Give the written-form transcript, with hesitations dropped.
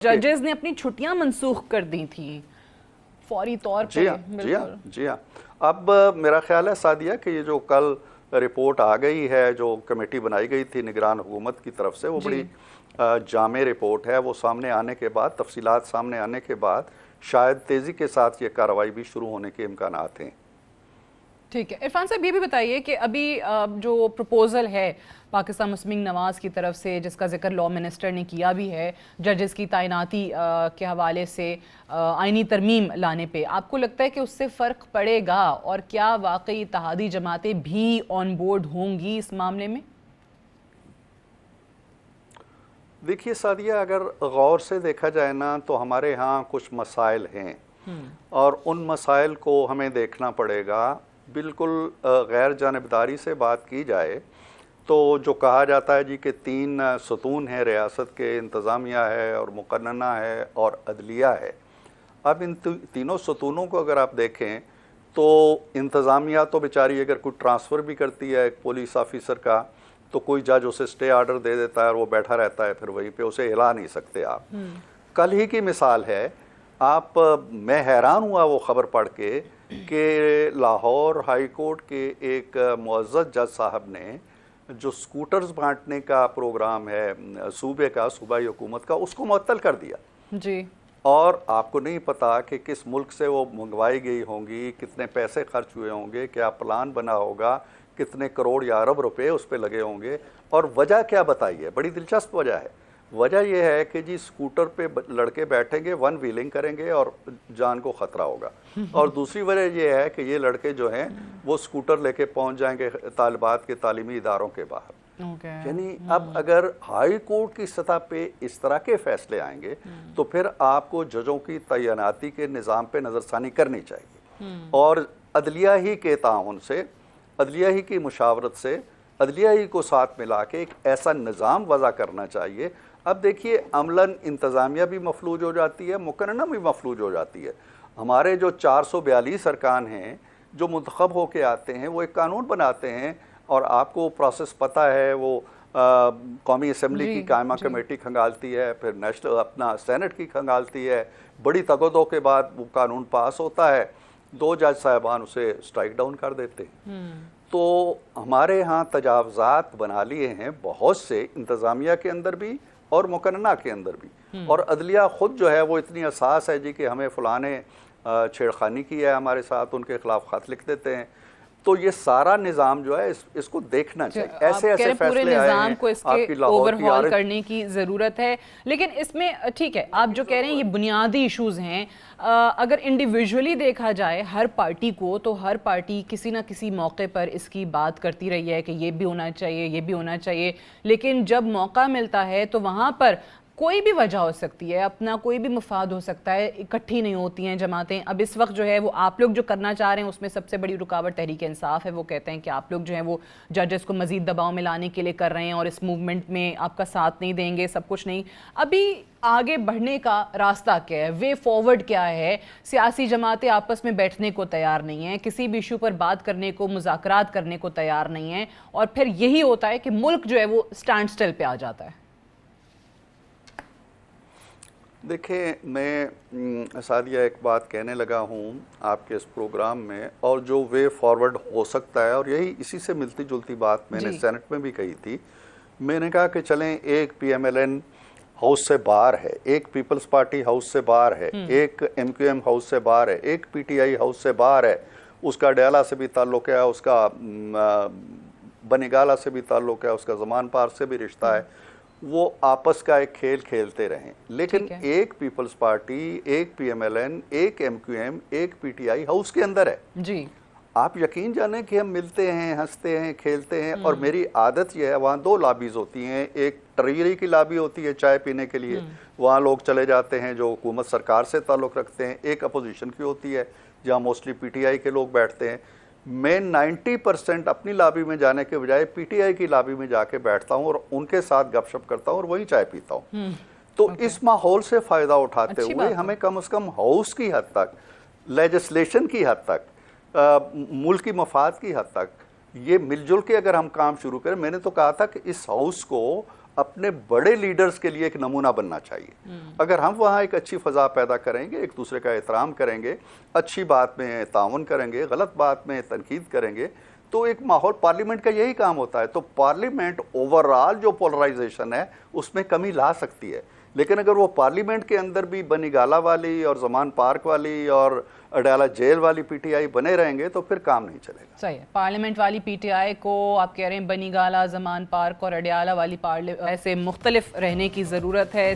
जजेस ने अपनी छुट्टियां मनसूख कर दी थी फौरी तौर पे। जी हाँ जी हाँ। अब मेरा ख्याल है सादिया कि ये जो कल रिपोर्ट आ गई है, जो कमेटी बनाई गई थी निगरान हुकूमत की तरफ से, वो बड़ी जामे रिपोर्ट है। वो सामने आने के बाद, तफसीलात सामने आने के बाद शायद तेज़ी के साथ ये कार्रवाई भी शुरू होने के इम्कानात हैं। ठीक है, इरफान साहब ये भी बताइए कि अभी जो प्रपोजल है पाकिस्तान मुस्लिम नवाज की तरफ से, जिसका जिक्र लॉ मिनिस्टर ने किया भी है, जजेस की तैनाती के हवाले से आइनी तरमीम लाने पे, आपको लगता है कि उससे फ़र्क पड़ेगा? और क्या वाकई इत्तेहादी जमातें भी ऑन बोर्ड होंगी इस मामले में? देखिए सादिया, अगर गौर से देखा जाए ना, तो हमारे यहाँ कुछ मसाइल हैं और उन मसाइल को हमें देखना पड़ेगा। बिल्कुल गैर जानिबदारी से बात की जाए तो जो कहा जाता है जी कि 3 सतून हैं रियासत के, इंतज़ामिया है और मुक़न्नना है और अदलिया है। अब इन तीनों सतूनों को अगर आप देखें तो इंतज़ामिया तो बेचारी अगर कोई ट्रांसफ़र भी करती है एक पुलिस ऑफिसर का, तो कोई जज उसे स्टे ऑर्डर दे देता है और वो बैठा रहता है, फिर वहीं पे उसे हिला नहीं सकते आप। कल ही की मिसाल है, आप मैं हैरान हुआ वो ख़बर पढ़ के कि लाहौर हाई कोर्ट के एक मुअज़्ज़ज़ जज साहब ने जो स्कूटर्स बांटने का प्रोग्राम है सूबे का, सूबाई हुकूमत का, उसको मुअत्तल कर दिया जी। और आपको नहीं पता कि किस मुल्क से वो मंगवाई गई होंगी, कितने पैसे खर्च हुए होंगे, क्या प्लान बना होगा, कितने करोड़ या अरब रुपए उस पर लगे होंगे। और वजह क्या बताई है? बड़ी दिलचस्प वजह है। वजह यह है कि जी स्कूटर पे लड़के बैठेंगे, वन व्हीलिंग करेंगे और जान को ख़तरा होगा। और दूसरी वजह यह है कि ये लड़के जो हैं वो स्कूटर लेके पहुंच जाएंगे तालिबात के तालीमी इदारों के बाहर। यानी अब अगर हाई कोर्ट की सतह पे इस तरह के फैसले आएंगे तो फिर आपको जजों की तैनाती के निज़ाम पे नज़रसानी करनी चाहिए और अदलिया ही के ताउन से, अदलिया ही की मुशावरत से, अदलिया ही को साथ मिला के एक ऐसा निज़ाम वज़ा करना चाहिए। अब देखिए, अमलन इंतज़ामिया भी मफलूज हो जाती है, मुकन्नना भी मफलूज हो जाती है। हमारे जो 442 अरकान हैं जो मुंतखब होके आते हैं, वो एक कानून बनाते हैं और आपको प्रोसेस पता है। वो कौमी असम्बली की कायमा कमेटी खंगालती है, फिर नेशनल अपना सेनेट की खंगालती है, बड़ी तगदों के बाद वो कानून पास होता है, 2 जज साहिबान उसे स्ट्राइक डाउन कर देते हैं। तो हमारे यहाँ तजावज़ात बना लिए हैं बहुत से, इंतज़ामिया के अंदर भी और मुकन्नना के अंदर भी। और अदलिया ख़ुद जो है वो इतनी असास है जी कि हमें फ़लाने छेड़खानी की है हमारे साथ, उनके ख़िलाफ़ ख़त लिख देते हैं। तो ये सारा निज़ाम जो है इसको देखना चाहिए। ऐसे ऐसे पूरे निज़ाम को इसके ओवरहॉल करने की ज़रूरत है। लेकिन इसमें ठीक है, आप जो कह रहे हैं ये बुनियादी इश्यूज़ हैं। अगर इंडिविजुअली देखा जाए हर पार्टी को, तो हर पार्टी किसी ना किसी मौके पर इसकी बात करती रही है कि ये भी होना चाहिए, ये भी होना चाहिए। लेकिन जब मौका मिलता है तो वहाँ पर कोई भी वजह हो सकती है, अपना कोई भी मुफाद हो सकता है, इकट्ठी नहीं होती हैं जमातें। अब इस वक्त जो है वो आप लोग जो करना चाह रहे हैं उसमें सबसे बड़ी रुकावट तहरीक इंसाफ है। वो कहते हैं कि आप लोग जो है वो जजेस को मजीद दबाव में लाने के लिए कर रहे हैं और इस मूवमेंट में आपका साथ नहीं देंगे, सब कुछ नहीं। अभी आगे बढ़ने का रास्ता क्या है, वे फॉरवर्ड क्या है? सियासी जमातें आपस में बैठने को तैयार नहीं हैं, किसी भी इशू पर बात करने को, मुज़ाकरात करने को तैयार नहीं हैं, और फिर यही होता है कि मुल्क जो है वो स्टैंड स्टिल पे आ जाता है। देखिए, मैं सादिया एक बात कहने लगा हूँ आपके इस प्रोग्राम में, और जो वे फॉरवर्ड हो सकता है, और यही इसी से मिलती जुलती बात मैंने सेनेट में भी कही थी। मैंने कहा कि चलें, एक PMLN हाउस से बाहर है, एक पीपल्स पार्टी हाउस से बाहर है, एक MQM हाउस से बाहर है, एक PTI हाउस से बाहर है, उसका डयाला से भी ताल्लुक़ है, उसका बनिगाला से भी ताल्लुक़ है, उसका ज़मान पार से भी रिश्ता है। वो आपस का एक खेल खेलते रहें, लेकिन एक पीपल्स पार्टी, एक PMLN, एक MQM, एक PTI हाउस के अंदर है जी। आप यकीन जाने कि हम मिलते हैं, हंसते हैं, खेलते हैं, और मेरी आदत यह है, वहाँ 2 लॉबीज़ होती हैं। एक ट्रेजरी की लॉबी होती है चाय पीने के लिए, वहाँ लोग चले जाते हैं जो हुकूमत सरकार से ताल्लुक़ रखते हैं। एक अपोजिशन की होती है जहाँ मोस्टली PTI के लोग बैठते हैं। मैं 90% अपनी लॉबी में जाने के बजाय PTI की लॉबी में जाके बैठता हूँ और उनके साथ गपशप करता हूँ और वही चाय पीता हूँ। तो इस माहौल से फ़ायदा उठाते हुए हमें कम से कम हाउस की हद तक, लेजिस्लेशन की हद तक, मुल्क की मफाद की हद तक ये मिलजुल के अगर हम काम शुरू करें। मैंने तो कहा था कि इस हाउस को अपने बड़े लीडर्स के लिए एक नमूना बनना चाहिए। अगर हम वहाँ एक अच्छी फ़ज़ा पैदा करेंगे, एक दूसरे का एहतराम करेंगे, अच्छी बात में ताउन करेंगे, गलत बात में तनकीद करेंगे, तो एक माहौल, पार्लियामेंट का यही काम होता है। तो पार्लियामेंट ओवरऑल जो पोलराइजेशन है उसमें कमी ला सकती है, लेकिन अगर वो पार्लियामेंट के अंदर भी बनीगाला वाली और जमान पार्क वाली और अडयाला जेल वाली पीटीआई बने रहेंगे तो फिर काम नहीं चलेगा। सही है, पार्लियामेंट वाली पीटीआई को आप कह रहे हैं बनीगाला, जमान पार्क और अडयाला वाली ऐसे मुख्तलिफ रहने की ज़रूरत है।